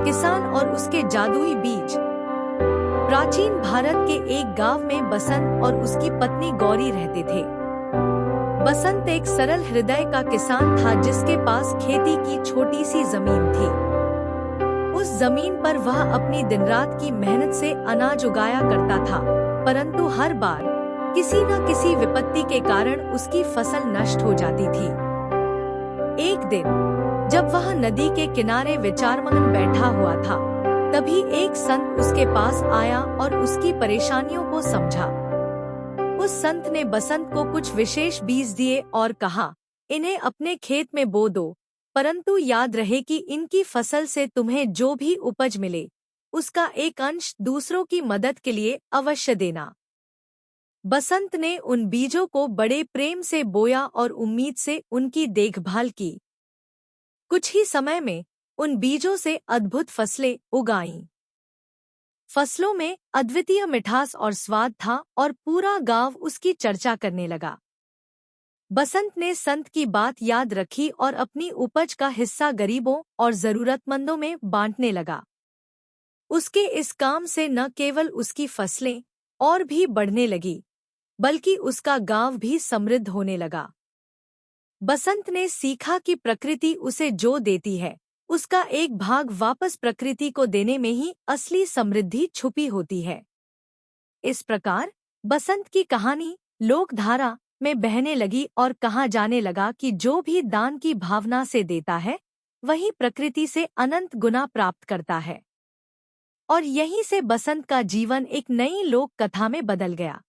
किसान और उसके जादुई बीज। प्राचीन भारत के एक गांव में बसंत और उसकी पत्नी गौरी रहते थे। बसंत एक सरल हृदय का किसान था जिसके पास खेती की छोटी सी जमीन थी। उस जमीन पर वह अपनी दिन रात की मेहनत से अनाज उगाया करता था, परंतु हर बार किसी न किसी विपत्ति के कारण उसकी फसल नष्ट हो जाती थी। एक दिन जब वह नदी के किनारे विचारमग्न बैठा हुआ था, तभी एक संत उसके पास आया और उसकी परेशानियों को समझा। उस संत ने बसंत को कुछ विशेष बीज दिए और कहा, इन्हें अपने खेत में बो दो, परंतु याद रहे कि इनकी फसल से तुम्हें जो भी उपज मिले, उसका एक अंश दूसरों की मदद के लिए अवश्य देना। बसंत ने उन बीजों को बड़े प्रेम से बोया और उम्मीद से उनकी देखभाल की। कुछ ही समय में उन बीजों से अद्भुत फसलें उगाईं। फसलों में अद्वितीय मिठास और स्वाद था और पूरा गांव उसकी चर्चा करने लगा। बसंत ने संत की बात याद रखी और अपनी उपज का हिस्सा गरीबों और जरूरतमंदों में बांटने लगा। उसके इस काम से न केवल उसकी फसलें और भी बढ़ने लगी, बल्कि उसका गांव भी समृद्ध होने लगा। बसंत ने सीखा कि प्रकृति उसे जो देती है, उसका एक भाग वापस प्रकृति को देने में ही असली समृद्धि छुपी होती है। इस प्रकार बसंत की कहानी लोकधारा में बहने लगी और कहा जाने लगा कि जो भी दान की भावना से देता है, वही प्रकृति से अनंत गुना प्राप्त करता है। और यहीं से बसंत का जीवन एक नई लोक कथा में बदल गया।